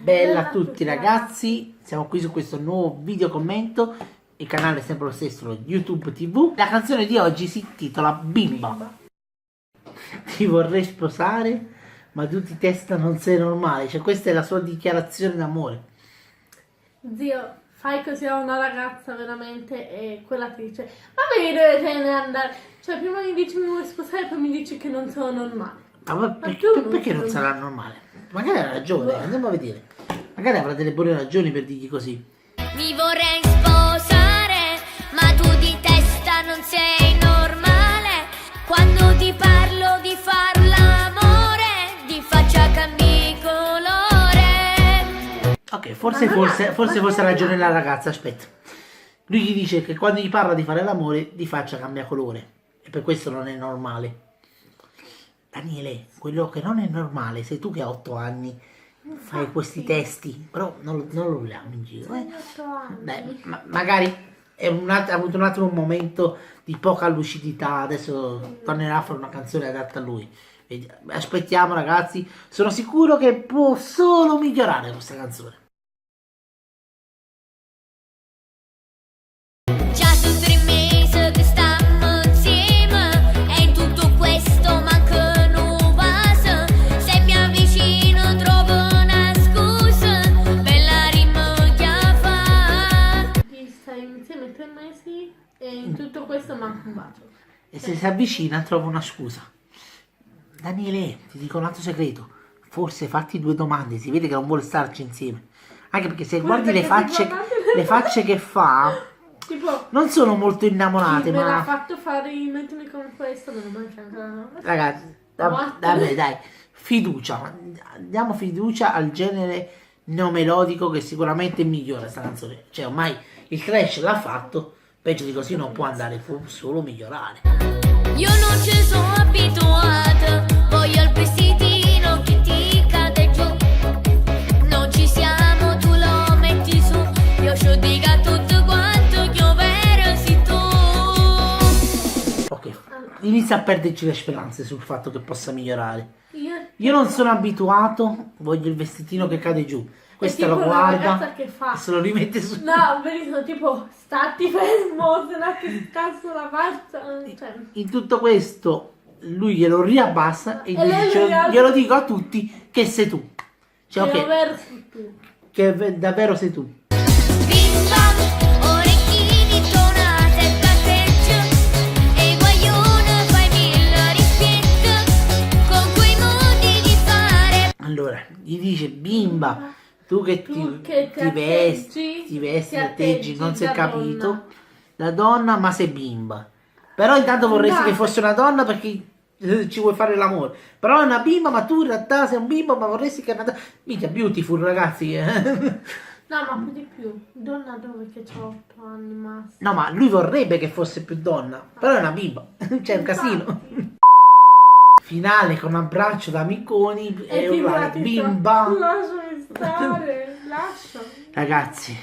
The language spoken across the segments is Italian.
Bella a tutti ragazzi, siamo qui su questo nuovo video commento. Il canale è sempre lo stesso, lo YouTube TV. La canzone di oggi si intitola Bimba. Ti vorrei sposare, ma tu di testa non sei normale. Cioè questa è la sua dichiarazione d'amore. Zio, fai così a una ragazza veramente e quella ti dice ma vedi dove te ne andare? Cioè prima mi dici mi vuoi sposare e poi mi dici che non sono normale. Ma perché non sarà normale? Magari ha ragione, andiamo a vedere. Magari avrà delle buone ragioni per dirgli così. Mi vorrei sposare, ma tu di testa non sei normale. Quando ti parlo di far l'amore, di faccia cambi colore. Ok, forse ha ragione la ragazza, aspetta. Lui gli dice che quando gli parla di fare l'amore, di faccia cambia colore. E per questo non è normale. Daniele, quello che non è normale, sei tu che hai 8 anni, fai questi testi, però non lo vogliamo in giro. Beh, magari ha avuto un attimo un momento di poca lucidità, adesso tornerà a fare una canzone adatta a lui. Aspettiamo ragazzi, sono sicuro che può solo migliorare questa canzone. E in tutto questo manca un bacio. E se si avvicina trova una scusa. Daniele, ti dico un altro segreto. Forse fatti 2 domande, si vede che non vuole starci insieme. Anche perché se guardi le facce che fa, tipo, non sono molto innamorate. Me ma l'ha fatto fare mettimi con questo, non manca. Ragazzi, vabbè, dai, fiducia. Diamo fiducia al genere neomelodico che sicuramente migliora sta canzone. Cioè ormai il trash l'ha fatto. Peggio di così non può andare, può solo migliorare. Io non ci sono abituata, voglio il vestitino che ti cade giù. Non ci siamo, tu lo metti su. Io ci dica tutto quanto, io vero sei tu. Ok, inizia a perderci le speranze sul fatto che possa migliorare. Io non sono abituato, voglio il vestitino che cade giù. Questa lo guarda che fa. e se lo rimette su. No, benissimo, tipo stati fermo, se no ti scasso la faccia. Cioè. In tutto questo lui glielo riabbassa e dice, glielo dico a tutti che sei tu. Cioè, che ok, davvero sei tu. Che davvero sei tu. Bimba, orecchini, tonate, catteggio. E guaglione, fai mille rispetto. Con quei modi di fare. Allora, gli dice bimba. Tu che ti vesti, atteggi, non si è capito, la donna, ma sei bimba. Però intanto vorresti che fosse una donna perché ci vuoi fare l'amore. Però è una bimba, ma tu in realtà sei un bimbo, ma vorresti che è una donna. Mica beautiful, ragazzi. No, ma più di più. Donna dove che c'ho 8 anni massimo. No, ma lui vorrebbe che fosse più donna, però è una bimba. C'è un casino. Finale con un abbraccio da amiconi e un bimba. Lasciami stare, lascia. Ragazzi,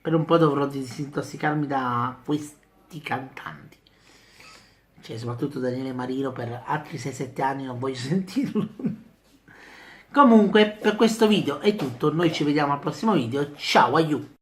per un po' dovrò disintossicarmi da questi cantanti. Cioè, soprattutto Daniele Marino, per altri 6-7 anni non voglio sentirlo. Comunque, per questo video è tutto. Noi ci vediamo al prossimo video. Ciao, aiuto!